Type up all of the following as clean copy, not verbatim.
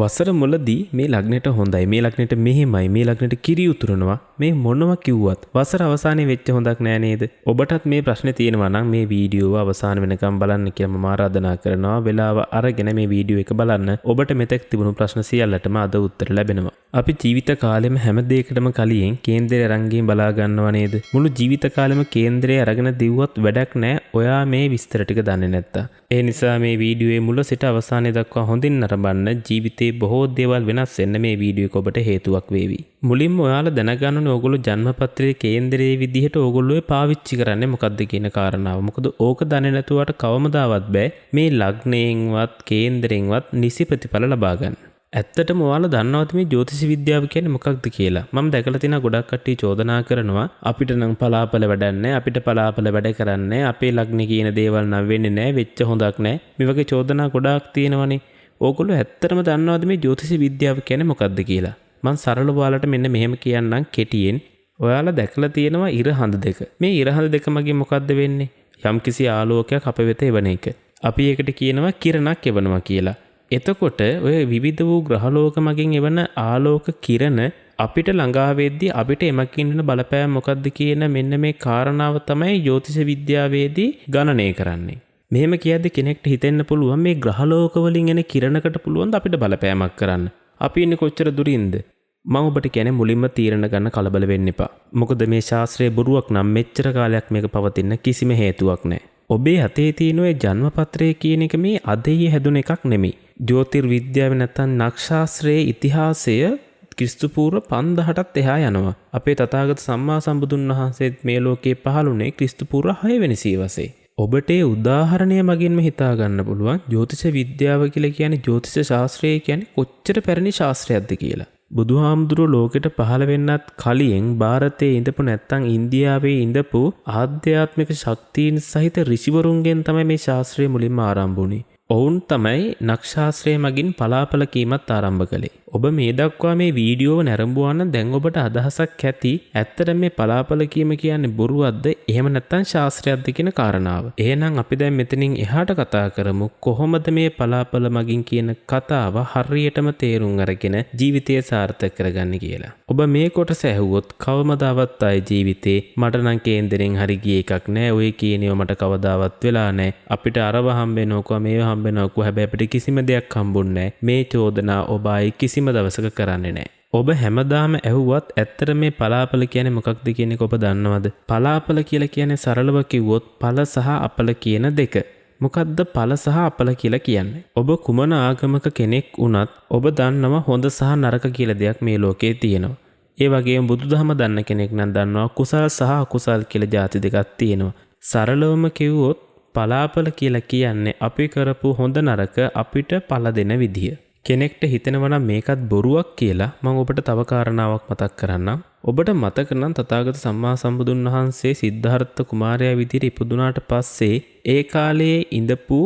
වසර මුලදී මේ ලග්නෙට හොඳයි, මේ ලග්නෙට මෙහෙමයි, මේ ලග්නෙට කිරි උතුරනවා, මේ මොනවා කිව්වත් වසර අවසානයේ වෙච්ච හොඳක් නෑ නේද? ඔබටත් මේ ප්‍රශ්නේ තියෙනවා නම් මේ වීඩියෝව අවසාන වෙනකම් බලන්න කියලා මම ආරාධනා කරනවා. වෙලාව අරගෙන මේ වීඩියෝ එක බලන්න. ඔබට මෙතෙක් තිබුණු ප්‍රශ්න සියල්ලටම අද උත්තර ලැබෙනවා. අපි ජීවිත කාලෙම හැම දෙයකටම කලින් කේන්දරය අරන් බලා ගන්නව නේද? මුළු ජීවිත කාලෙම කේන්දරය අරගෙන දිව්වත් වැඩක් නෑ. ඔයා මේ විස්තර ටික දන්නේ නැත්තම්. ඒ නිසා මේ වීඩියෝයේ මුල සිට අවසානය දක්වා හොඳින් නරඹන්න. ජීවිතේ බොහෝ දේවල් වෙනස් වෙන්න මේ වීඩියෝ එක ඔබට හේතුවක් වේවි. මුලින්ම ඔයාලා දැනගන්න ඕනේ ඕගොල්ලෝ ජන්මපත්‍රයේ කේන්දරයේ විදිහට ඕගොල්ලෝ පාවිච්චි කරන්නේ මොකක්ද කියන කාරණාව. මොකද ඕක දන්නේ නැතුවට කවමදාවත් බෑ මේ ලග්නයෙන්වත් කේන්දරයෙන්වත් නිසි ප්‍රතිඵල ලබා ගන්න. ඇත්තටම ඔයාලා දන්නවද මේ ජ්‍යොතිෂ විද්‍යාව කියන්නේ මොකක්ද කියලා? මම දැකලා තියෙන ගොඩක් කට්ටිය චෝදනා කරනවා අපිට නම් පලාපල වැඩක් නැහැ, අපිට පලාපල වැඩ කරන්නේ අපේ ලග්නේ කියන දේවල් නම් වෙන්නේ නැහැ, වෙච්ච හොඳක් නැහැ. මේ වගේ චෝදනා ගොඩාක් තියෙනවනේ. ඕගොල්ලෝ ඇත්තටම දන්නවද මේ ජ්‍යොතිෂ විද්‍යාව කියන්නේ මොකක්ද කියලා? මම සරලව ඔයාලට මෙන්න මෙහෙම කියන්නම් කෙටියෙන්. ඔයාලා දැකලා තියෙනවා ඉර හඳ දෙක. මේ ඉර හඳ දෙක මගින් මොකද්ද වෙන්නේ? යම්කිසි ආලෝකයක් අප වෙත එවන එක. අපි ඒකට කියනවා කිරණක් එවනවා කියලා. එතකොට ඔය විවිධ වූ ග්‍රහලෝක මගින් එවන ආලෝක කිරණ අපිට ළඟා වෙද්දී අපිට එමකින් වෙන බලපෑම මොකද්ද කියන මෙන්න මේ කාරණාව තමයි ජ්‍යොතිෂ විද්‍යාවේදී ගණනය කරන්නේ. මෙහෙම කියද්දි කෙනෙක්ට හිතෙන්න පුළුවන් මේ ග්‍රහලෝක වලින් එන කිරණකට පුළුවන් ද අපිට බලපෑමක් කරන්න. අපි ඉන්නේ කොච්චර දුරින්ද? මම ඔබට කියන්නේ මුලින්ම තීරණ ගන්න කලබල වෙන්න එපා. මොකද මේ ශාස්ත්‍රයේ බොරුවක් නම් මෙච්චර කාලයක් මේක පවතින කිසිම හේතුවක් නැහැ. ඔබේ අතේ තියෙන ඔය ජන්මපත්‍රය කියන එක මේ අදෙයේ හැදුන එකක් නෙමෙයි. ජ්‍යොතිර්විද්‍යාව නැත්නම් නක්ෂාස්ත්‍රයේ ඉතිහාසය ක්‍රිස්තු පූර්ව 5000ටත් එහා යනවා. අපේ තථාගත සම්මා සම්බුදුන් වහන්සේත් මේ ලෝකේ පහළුනේ ක්‍රිස්තු පූර්ව 6 වෙනි සියවසේ. ඔබට ඒ උදාහරණය මගින්ම හිතා ගන්න පුළුවන් ජ්‍යොතිෂ විද්‍යාව කියලා කියන්නේ ජ්‍යොතිෂ ශාස්ත්‍රය කියන්නේ කොච්චර පැරණි ශාස්ත්‍රයක්ද කියලා. බුදුහාමුදුරුවෝ ලෝකෙට පහළ වෙන්නත් කලින් ಭಾರತයේ ඉඳපු නැත්නම් ඉන්දියාවේ ඉඳපු ආධ්‍යාත්මික ශක්තියින් සහිත ඍෂිවරුන්ගෙන් තමයි මේ ශාස්ත්‍රය මුලින්ම ආරම්භ වුනේ. ඔවුන් තමයි නක්ෂාස්ත්‍රය මගින් පලාපල කීමත් ආරම්භ කළේ. ඔබ මේ දක්වා මේ වීඩියෝව නැරඹුවා නම් දැන් ඔබට අදහසක් ඇති. ඇත්තට මේ පලාපල කීම කියන්නේ බොරුවක්ද? එහෙම නැත්නම් ශාස්ත්‍රයක්ද කියන කාරණාව. එහෙනම් අපි දැන් මෙතනින් එහාට කතා කරමු කොහොමද මේ පලාපල මගින් කියන කතාව හරියටම තේරුම් අරගෙන ජීවිතය සාර්ථක කරගන්නේ කියලා. ඔබ මේ කොටස ඇහුවොත් කවමදාවත් ආයේ ජීවිතේ මට නම් කේන්දරෙන් හරි ගිය එකක් නෑ. ඔය කියනේව මට කවදාවත් වෙලා නෑ. අපිට අරව හම්බෙනවකෝ මේව හම්බෙනවකෝ හැබැයි අපිට කිසිම දෙයක් හම්බුන්නේ නෑ. මේ චෝදනා ඔබ ආයේ කිසිම දවසක කරන්නේ නෑ. ඔබ හැමදාම ඇහුවත් ඇත්තට මේ පලාපල කියන්නේ මොකක්ද කියන එක ඔබ දන්නවද? පලාපල කියලා කියන්නේ සරලව කිව්වොත් ඵල සහ අපල කියන දෙක. මොකද්ද ඵල සහ අපල කියලා කියන්නේ? ඔබ කුමන ආගමක කෙනෙක් වුණත් ඔබ දන්නවා හොඳ සහ නරක කියලා දෙයක් මේ ලෝකේ තියෙනවා. ඒ වගේම බුදුදහම දන්න කෙනෙක් නම් දන්නවා කුසල සහ අකුසල් කියලා ಜಾති දෙකක් තියෙනවා. සරලවම කිව්වොත් පලාපල කියලා කියන්නේ අපි කරපු හොඳ නරක අපිට ඵල දෙන විදිය. කෙනෙක්ට හිතෙනවා නම් මේකත් බොරුවක් කියලා මම ඔබට තව කාරණාවක් මතක් කරන්නම්. ඔබට මතක නම් තථාගත සම්මා සම්බුදුන් වහන්සේ සිද්ධාර්ථ කුමාරයා විදිහට ඉපදුනාට පස්සේ ඒ කාලයේ ඉඳපු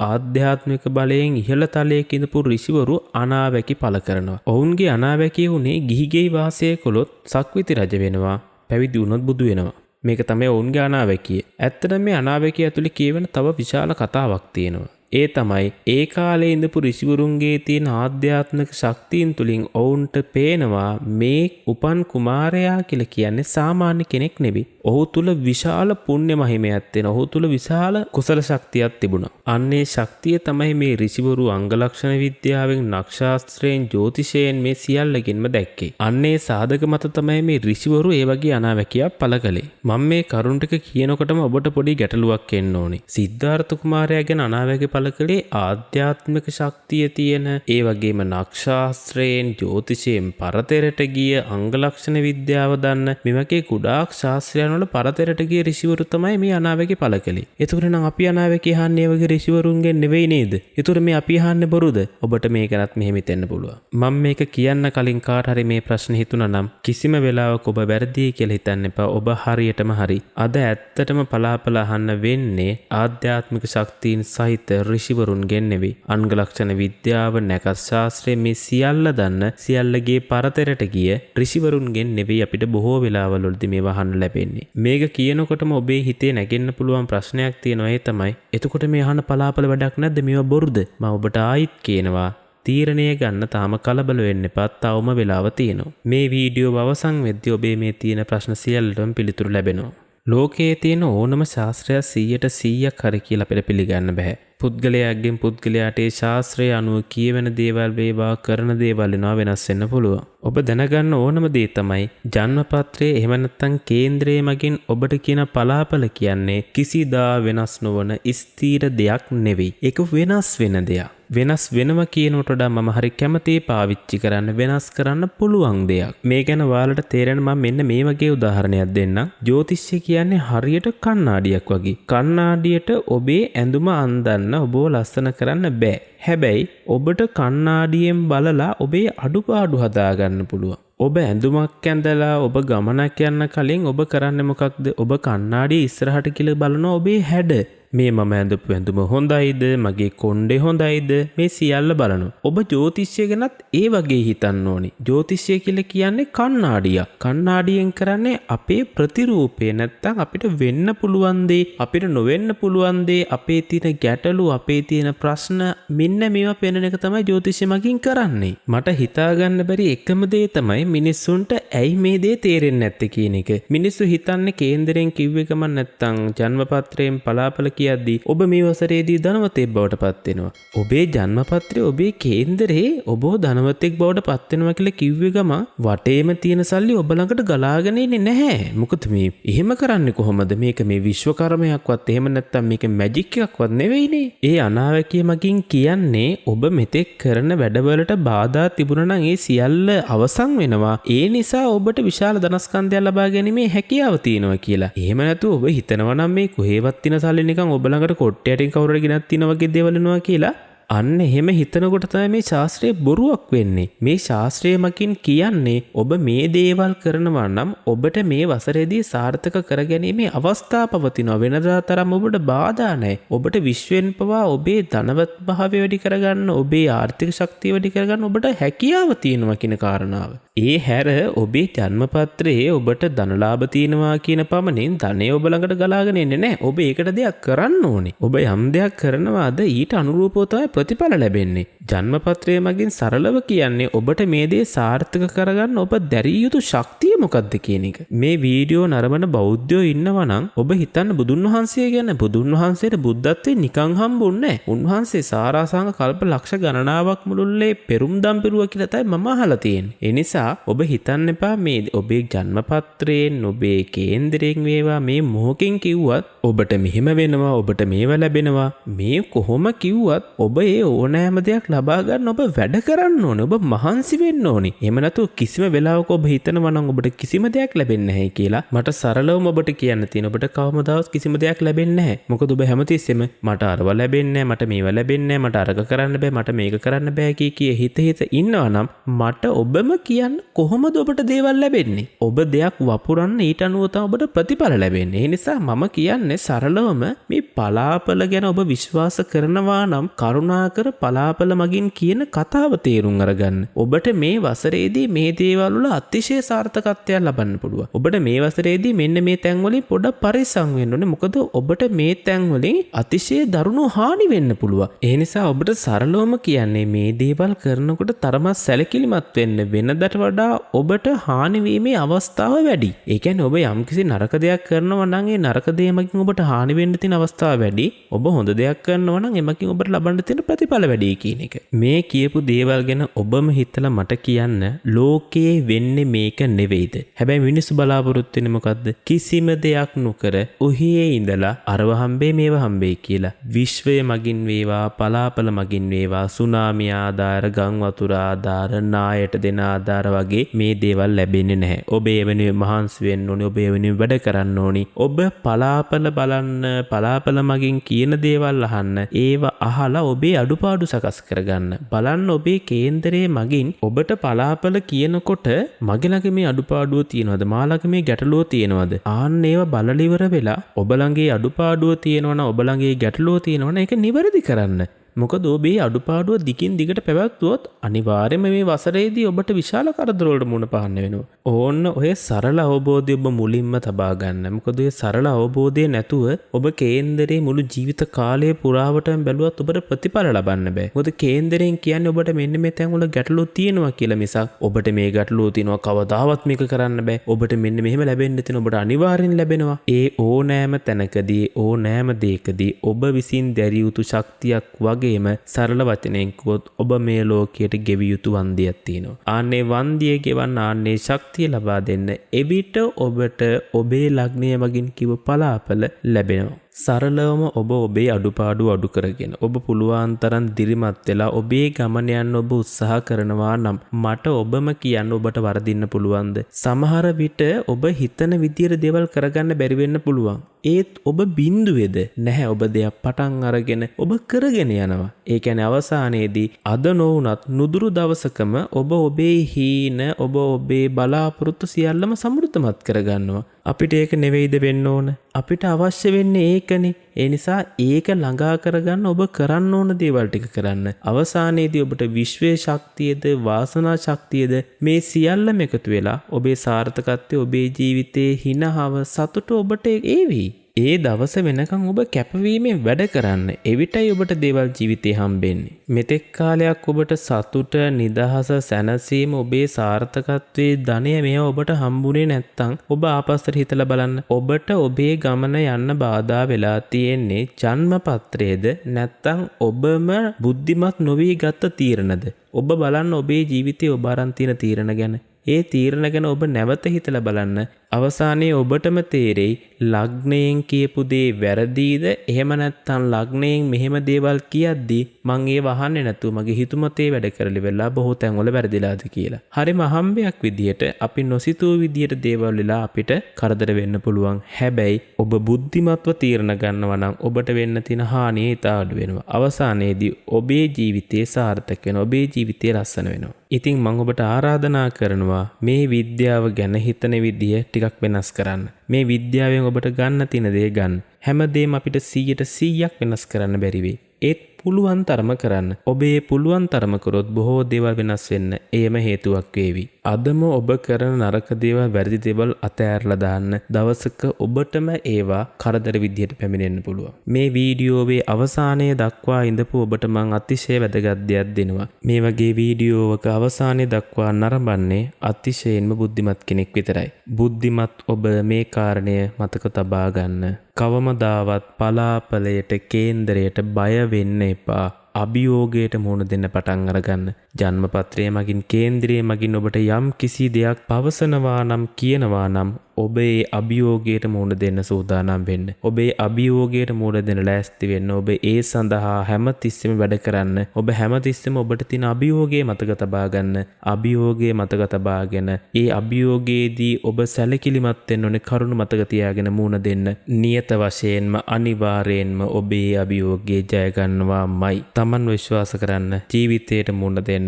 ආධ්‍යාත්මික බලයෙන් ඉහළ තලයක ඉඳපු ඍෂිවරු අනාවැකි පළ කරනවා. ඔවුන්ගේ අනාවැකිය උනේ ගිහිගෙයි වාසය කළොත් සක්විති රජ වෙනවා, පැවිදි වුණොත් බුදු වෙනවා. මේක තමයි ඔවුන්ගේ අනාවැකිය. ඇත්තටම මේ අනාවැකිය ඇතුලේ කියවෙන තව විශාල කතාවක් තියෙනවා. ඒ තමයි ඒ කාලේ ඉඳපු ඍෂිවරුන්ගේ තියෙන ආධ්‍යාත්මික ශක්තියින් තුලින් ඔවුන්ට පේනවා මේ උපන් කුමාරයා කියලා කියන්නේ සාමාන්‍ය කෙනෙක් නෙවෙයි. ඔහු තුල විශාල පුණ්‍ය මහිමයක් තියෙනවා. ඔහු තුල විශාල කුසල ශක්තියක් තිබුණා. අන්නේ ශක්තිය තමයි මේ ඍෂිවරු අංග ලක්ෂණ විද්‍යාවෙන්, නක්ෂාස්ත්‍රයෙන්, ජ්‍යොතිෂයෙන් මේ සියල්ලකින්ම දැක්කේ. අන්නේ සාධක මත තමයි මේ ඍෂිවරු ඒ වගේ අනාවැකියක් පළ කළේ. මම මේ කරුණ ටික කියනකොටම ඔබට පොඩි ගැටලුවක් එන්න ඕනේ. සිද්ධාර්ථ කුමාරයා ගැන අනාවැකි පළ කළේ ආධ්‍යාත්මික ශක්තිය තියෙන, ඒ වගේම නක්ෂාස්ත්‍රයෙන්, ජ්‍යොතිෂයෙන් පරතරට ගිය අංග ලක්ෂණ විද්‍යාව දන්න මේ වගේ ගොඩාක් ශාස්ත්‍රයන් වල පරතරට ගිය ඍෂිවරු තමයි මේ අනාවැකි පළ කළේ. ඒතකොට නම් අපි අනාවැකි අහන්නේ වගේ ඍෂිවරුන්ගෙන් නෙවෙයි නේද? ඒතකොට මේ අපි අහන්නේ බොරුද? ඔබට මේකනත් මෙහෙම හිතෙන්න පුළුවන්. මම මේක කියන්න කලින් කාට හරි මේ ප්‍රශ්නේ හිතුණා නම් කිසිම වෙලාවක ඔබ වැරදි කියලා හිතන්න එපා. ඔබ හරියටම හරි. අද ඇත්තටම පලාපල අහන්න වෙන්නේ ආධ්‍යාත්මික ශක්තියින් සහිත ඍෂිවරුන්ගෙන් නෙවෙයි. අංග ලක්ෂණ විද්‍යාව, නැකත් ශාස්ත්‍රය මේ සියල්ල දන්න, සියල්ලගේ පරතරට ගිය ඍෂිවරුන්ගෙන් නෙවෙයි අපිට බොහෝ වෙලාවල් වලදී මේව අහන්න ලැබෙන්නේ. මේක කියනකොටම ඔබේ හිතේ නැගෙන්න පුළුවන් ප්‍රශ්නයක් තියෙනවා. ඒ තමයි එතකොට මේ අහන පලාපල වැඩක් නැද්ද? මේවා බොරුද? මම ඔබට ආයිත් කියනවා තීරණය ගන්න තාම කලබල වෙන්න එපා. තවම වෙලාව තියෙනවා. මේ වීඩියෝ අවසන් වෙද්දී ඔබේ මේ තියෙන ප්‍රශ්න සියල්ලටම පිළිතුරු ලැබෙනවා. ලෝකයේ තියෙන ඕනම ශාස්ත්‍රය 100% හරි කියලා අපිට පිළිගන්න බෑ. පුද්ගලයාගෙන් පුද්ගලයාට ඒ ශාස්ත්‍රය අනුව කියවෙන දේවල් වේවා කරන දේවල් වෙනවා වෙනස් වෙන්න පුළුවන්. ඔබ දැනගන්න ඕනම දේ තමයි ජන්මපත්‍රයේ එහෙම නැත්නම් කේන්ද්‍රයේ මගින් ඔබට කියන පලාපල කියන්නේ කිසිදා වෙනස් නොවන ස්ථීර දෙයක් නෙවෙයි. ඒක වෙනස් වෙන දෙයක්. වෙනස් වෙනවා කියනකට වඩා මම හරි කැමතියි පාවිච්චි කරන්න වෙනස් කරන්න පුළුවන් දෙයක්. මේ ගැන ඔයාලට තේරෙන මම මෙන්න මේ වගේ උදාහරණයක් දෙන්නම්. ජ්‍යොතිෂය කියන්නේ හරියට කණ්ණාඩියක් වගේ. කණ්ණාඩියට ඔබේ ඇඳුම අඳන්න ඔබව ලස්සන කරන්න බෑ. හැබැයි ඔබට කණ්ණාඩියෙන් බලලා ඔබේ අඩුපාඩු හදාගන්න පුළුවන්. ඔබ ඇඳුමක් ඇඳලා ඔබ ගමනක් යන්න කලින් ඔබ කරන්නේ මොකක්ද? ඔබ කණ්ණාඩිය ඉස්සරහට කියලා බලනවා ඔබේ හැඩ. මේ මම ඇඳපු ඇඳුම හොඳයිද? මගේ කොණ්ඩේ හොඳයිද? මේ සියල්ල බලනවා. ඔබ ජ්‍යොතිෂය ගැනත් ඒ වගේ හිතන්න ඕනි. ජ්‍යොතිෂය කියලා කියන්නේ කණ්ණාඩියක්. කණ්ණාඩියෙන් කරන්නේ අපේ ප්‍රතිරූපය. නැත්තම් අපිට වෙන්න පුළුවන් දේ, අපිට නොවෙන්න පුළුවන් දේ, අපේ තියෙන ගැටලු, අපේ තියෙන ප්‍රශ්න මෙන්න මේවා පෙන්වන එක තමයි ජ්‍යොතිෂය මගින් කරන්නේ. මට හිතා ගන්න බැරි එකම දේ තමයි මිනිස්සුන්ට ඇයි මේ දේ තේරෙන්නේ නැත්තේ කියන එක. මිනිස්සු හිතන්නේ කේන්දරයෙන් කිව්ව එකම නැත්තම් ජන්මපත්‍රයෙන් පලාපල කියද්දී ඔබ මේ වසරේදී ධනවතෙක් බවට පත් වෙනවා. ඔබේ ජන්මපත්‍රයේ ඔබේ කේන්දරේ ඔබ ධනවතෙක් බවට පත් වෙනවා කියලා කිව්වේ ගම වටේම තියෙන සල්ලි ඔබ ළඟට ගලාගෙන ඉන්නේ නැහැ. මොකද මේ එහෙම කරන්නේ කොහොමද? මේක මේ විශ්වකර්මයක්වත් එහෙම නැත්තම් මේක මැජික් එකක්වත් නෙවෙයිනේ. ඒ අනාවැකිය මගින් කියන්නේ ඔබ මෙතෙක් කරන වැඩවලට බාධා තිබුණා නම් ඒ සියල්ල අවසන් වෙනවා. ඒ නිසා ඔබට විශාල ධනස්කන්ධයක් ලබා ගැනීමේ හැකියාව තියෙනවා කියලා. එහෙම නැතුව ඔබ හිතනවා නම් මේ කොහෙවත් තියෙන සල්ලි නිකන් ඔබ ළඟට කොට්ටයටින් කවුරුහරි ගෙනත් තියන වගේ දේවල් වෙනවා කියලා අන්න එහෙම හිතනකොට තමයි මේ ශාස්ත්‍රයේ බොරුවක් වෙන්නේ. මේ ශාස්ත්‍රය මකින් කියන්නේ ඔබ මේ දේවල් කරනවා නම් ඔබට මේ වසරේදී සාර්ථක කරගැනීමේ අවස්ථා පවතිනවා. වෙනදා තරම් ඔබට බාධා නැහැ. ඔබට විශ්වෙන් පවා ඔබේ ධනවත් භාවය වැඩි කරගන්න, ඔබේ ආර්ථික ශක්තිය වැඩි කරගන්න ඔබට හැකියාව තියෙනවා කියන කාරණාව. ඒ හැර ඔබේ ජන්මපත්‍රයේ ඔබට ධනලාභ තියෙනවා කියන පමණින් ධනෙ ඔබ ළඟට ගලාගෙන එන්නේ නැහැ. ඔබ ඒකට දෙයක් කරන්න ඕනේ. ඔබ යම් දෙයක් කරනවාද ඊට අනුරූපව තමයි ප්‍රතිඵල ලැබෙන්නේ. ජන්මපත්‍රයේ මගින් සරලව කියන්නේ ඔබට මේ දේ සාර්ථක කරගන්න ඔබ දැරිය යුතු ශක්තිය මොකක්ද කියන එක. මේ වීඩියෝ නරඹන බෞද්ධයෝ ඉන්නවා නම් ඔබ හිතන්න බුදුන් වහන්සේ ගැන. බුදුන් වහන්සේට බුද්ධත්වයේ නිකන් හම්බුන්නේ නැහැ. උන්වහන්සේ සාරාසංග කල්ප ලක්ෂ ගණනාවක් මුළුල්ලේ පෙරුම් දම් පිරුවා කියලා තමයි මම අහලා තියෙන්නේ. ඒ නිසා ඔබ හිතන්න එපා මේ ඔබේ ජන්මපත්‍රයෙන් ඔබේ කේන්දරයෙන් වේවා මේ මොහොකින් කිව්වත් ඔබට මෙහෙම වෙනවා, ඔබට මේව ලැබෙනවා, මේ කොහොම කිව්වත් ඔබ ඒ ඕනෑම දෙයක් ලබා ගන්න ඔබ වැඩ කරන්න ඕනේ. ඔබ මහන්සි වෙන්න ඕනේ. එහෙම නැතුව කිසිම වෙලාවක ඔබ හිතනවා නම් ඔබට කිසිම දෙයක් ලැබෙන්නේ නැහැ කියලා මට සරලවම ඔබට කියන්න තියෙන ඔබට කවමදාවත් කිසිම දෙයක් ලැබෙන්නේ නැහැ. මොකද ඔබ හැමතිස්සෙම මට අරව ලැබෙන්නේ නැහැ, මට මේව ලැබෙන්නේ නැහැ, මට අරක කරන්න බෑ, මට මේක කරන්න බෑ කිය හිත ඉන්නවා නම් මට ඔබම කියන්න කොහොමද ඔබට දේවල් ලැබෙන්නේ? ඔබ දෙයක් වපුරන්න ඊට අනුව තමයි ඔබට ප්‍රතිඵල ලැබෙන්නේ. ඒ නිසා මම කියන්නේ සරලවම මේ පලාපල ගැන ඔබ විශ්වාස කරනවා නම් කරුණාකර පලාපල මගින් කියන කතාව තේරුම් අරගන්න. ඔබට මේ වසරේදී මේ දේවල් වල අතිශය සාර්ථකත්වයක් ලබන්න පුළුවන්. ඔබට මේ වසරේදී මෙන්න මේ තැන් වලින් පොඩක් පරිස්සම් වෙන්න ඕනේ. මොකද ඔබට මේ තැන් වලින් අතිශය දරුණු හානි වෙන්න පුළුවන්. ඒ නිසා ඔබට සරලවම කියන්නේ මේ දේවල් කරනකොට තරමක් සැලකිලිමත් වෙන්න. වෙනදට වඩා ඔබට හානි වීමේ අවස්ථාව වැඩි. ඒ කියන්නේ ඔබ යම්කිසි නරක දෙයක් කරනවා නම් ඒ නරක දේ මගින් ඔබට හානි වෙන්න තියෙන අවස්ථාව වැඩි. ඔබ හොඳ දෙයක් කරනවා නම් එමකින් ඔබට ලබන්න තියෙන ප්‍රතිඵල වැඩි කියන එක. මේ කියපු දේවල් ගැන ඔබම හිතලා මට කියන්න ලෝකයේ වෙන්නේ මේක නෙවෙයිද? හැබැයි මිනිස්සු බලාපොරොත්තු වෙන්නේ මොකද්ද? කිසිම දෙයක් නොකර ඔහියේ ඉඳලා අරව හම්බේ මේව හම්බේ කියලා. විශ්වය මගින් වේවා, පලාපල මගින් වේවා, සුනාමි ආධාර, ගම් වතුර ආධාර, නායට දෙන ආධාර වගේ මේ දේවල් ලැබෙන්නේ නැහැ. ඔබ ඒ වෙනුවෙන් මහන්සි වෙන්න ඕනේ. ඔබ ඒ වෙනුවෙන් වැඩ කරන්න ඕනේ. ඔබ පලාපල බලන්න, පලාපල මගින් කියන දේවල් අහන්න. ඒව අහලා ඔබේ අඩුපාඩු සකස් කරගන්න. බලන්න ඔබේ කේන්දරයේ මගින් ඔබට පලාපල කියනකොට මගේ ළඟ මේ අඩුපාඩුව තියෙනවද? මා ළඟ මේ ගැටලුව තියෙනවද? ආන්න ඒව බලලා ඉවර වෙලා ඔබ ළඟේ අඩුපාඩුව තියෙනවනම් ඔබ ළඟේ ගැටලුව තියෙනවනම් ඒක නිවැරදි කරන්න. මොකද ඔබේ අඩුපාඩුව දිගින් දිගට පැවැත්වුවොත් අනිවාර්යයෙන්ම මේ වසරේදී ඔබට විශාල කරදර වලට මුහුණ පාන්න වෙනවා. ඕන්න ඔය සරල අවබෝධය ඔබ මුලින්ම තබා ගන්න. මොකද ඔය සරල අවබෝධය නැතුව ඔබ කේන්දරේ මුළු ජීවිත කාලය පුරාවටම බැලුවත් ඔබට ප්‍රතිඵල ලබන්න බෑ. මොකද කේන්දරෙන් කියන්නේ ඔබට මෙන්න මේ තැන් වල ගැටලු තියෙනවා කියලා මිසක් ඔබට මේ ගැටලුව තියෙනවා කවදාවත් මේක කරන්න බෑ. ඔබට මෙන්න මෙහෙම ලැබෙන්න තියෙන ඔබට අනිවාර්යෙන් ලැබෙනවා. ඒ ඕනෑම තැනකදී ඕනෑම දෙයකදී ඔබ විසින් දැරිය යුතු ශක්තියක් වගේම සරල වචනයෙන් කිව්වොත් ඔබ මේ ලෝකයට ගෙවිය යුතු වන්දියක් තියෙනවා. ආන්නේ වන්දිය ගෙවන්න ආන්නේ ශක්තිය ලබා දෙන්න එවිට ඔබට ඔබේ ලග්නය මගින් කිව්ව පලාපල ලැබෙනවා. සරලවම ඔබ ඔබේ අඩුපාඩු අඩු කරගෙන ඔබ පුළුවන් තරම් දිරිමත් වෙලා ඔබේ ගමන යන්න ඔබ උත්සාහ කරනවා නම් මට ඔබම කියන්න ඔබට වරදින්න පුළුවන්ද? සමහර විට ඔබ හිතන විදියට දේවල් කරගන්න බැරි වෙන්න පුළුවන්. ඒත් ඔබ බිඳුවේද නැහැ. ඔබ දෙයක් පටන් අරගෙන ඔබ කරගෙන යනවා. ඒ කියන්නේ අවසානයේදී අද නොවුනත් නුදුරු දවසකම ඔබ ඔබේ හීන ඔබ ඔබේ බලාපොරොත්තු සියල්ලම සමෘද්ධමත් කරගන්නවා. අපිට ඒක නෙවෙයිද වෙන්න ඕන? අපිට අවශ්‍ය වෙන්නේ ඒකනේ. ඒ නිසා ඒක ළඟා කරගන්න ඔබ කරන්න ඕන දේවල් ටික කරන්න. අවසානයේදී ඔබට විශ්වයේ ශක්තියද වාසනා ශක්තියද මේ සියල්ලම එකතු වෙලා ඔබේ සාර්ථකත්වය ඔබේ ජීවිතයේ හිනහව සතුට ඔබට ඒවි. ඒ දවස වෙනකන් ඔබ කැපවීමෙන් වැඩ කරන්න. එවිටයි ඔබට දේවල් ජීවිතේ හම්බෙන්නේ. මෙතෙක් කාලයක් ඔබට සතුට, නිදහස, සැනසීම, ඔබේ සාර්ථකත්වයේ ධනය මේවා ඔබට හම්බුනේ නැත්තම් ඔබ ආපස්සට හිතලා බලන්න. ඔබට ඔබේ ගමන යන්න බාධා වෙලා තියෙන්නේ ජන්මපත්‍රයේද නැත්තම් ඔබම බුද්ධිමත් නොවි ගත්ත තීරණද? ඔබ බලන්න ඔබේ ජීවිතේ ඔබ අරන් තියෙන තීරණ ගැන. ඒ තීරණ ගැන ඔබ නැවත හිතලා බලන්න. අවසානයේ ඔබටම තේරෙයි ලග්නයෙන් කියපු දේ වැරදීද එහෙම නැත්නම් ලග්නයෙන් මෙහෙම දේවල් කියද්දී මං ඒව අහන්නේ නැතුව මගේ හිතුමතේ වැඩ කරලි වෙලා බොහෝ තැන්වල වැරදිලාද කියලා. හරිම අහම්බයක් විදියට අපි නොසිතූ විදියට දේවල් වෙලා අපිට කරදර වෙන්න පුළුවන්. හැබැයි ඔබ බුද්ධිමත්ව තීරණ ගන්නවා නම් ඔබට වෙන්න තියෙන හානිය ඊට අඩු වෙනවා. අවසානයේදී ඔබේ ජීවිතේ සාර්ථක වෙනවා. ඔබේ ජීවිතේ ලස්සන වෙනවා. ඉතින් මම ඔබට ආරාධනා කරනවා මේ විද්‍යාව ගැන හිතන විදිය ටිකක් වෙනස් කරන්න. මේ විද්‍යාවෙන් ඔබට ගන්න තියෙන දේ ගන්න. හැමදේම අපිට 100% වෙනස් කරන්න බැරි වෙයි. ඒත් පුළුවන් තරම කරන්න. ඔබේ පුළුවන් තරම කරොත් බොහෝ දේවල් වෙනස් වෙන්න ඒම හේතුවක් වේවි. අදම ඔබ කරන නරක දේවල් වැරදි දේවල් අතෑරලා දාන්න. දවසක ඔබටම ඒවා කරදර විදියට පැමිණෙන්න පුළුවන්. මේ වීඩියෝවේ අවසානයේ දක්වා ඉඳපු ඔබට මම අතිශය වැදගත් දෙයක් දෙනවා. මේ වගේ වීඩියෝවක අවසානයේ දක්වා නරඹන්නේ අතිශයින්ම බුද්ධිමත් කෙනෙක් විතරයි. බුද්ධිමත් ඔබ මේ කාරණය මතක තබා ගන්න. කවමදාවත් පලාපලයට කේන්දරයට බය වෙන්න එපා. අභියෝගයට මුහුණ දෙන්න පටන් අරගන්න. ජන්මපත්‍රය මගින් කේන්ද්‍රය මගින් ඔබට යම් කිසි දෙයක් පවසනවා නම් කියනවා නම් ඔබේ අභියෝගයට මුහුණ දෙන්න සූදානම් වෙන්න. ඔබේ අභියෝගයට මුහුණ දෙන්න ලෑස්ති වෙන්න. ඔබ ඒ සඳහා හැමතිස්සෙම වැඩ කරන්න. ඔබ හැමතිස්සෙම ඔබට තියෙන අභියෝගය මතක තබා ගන්න. අභියෝගය මතක තබාගෙන ඒ අභියෝගයේදී ඔබ සැලකිලිමත් වෙන්න ඕනේ. කරුණු මතක තියාගෙන මුහුණ දෙන්න. නියත වශයෙන්ම අනිවාර්යෙන්ම ඔබේ අභියෝගය ජය ගන්නවාමයි. තමන් විශ්වාස කරන්න. ජීවිතයට මුහුණ දෙන්න.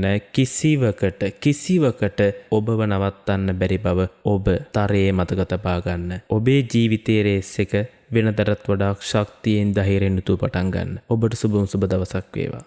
කිසිවකට ඔබව නවත්තන්න බැරි බව ඔබ තරයේ මතක තබා ගන්න. ඔබේ ජීවිතයේ රේස් එක වෙනදටත් වඩා ශක්තියෙන් ධෛර්යයෙන් යුතුව පටන් ගන්න. ඔබට සුබ දවසක් වේවා.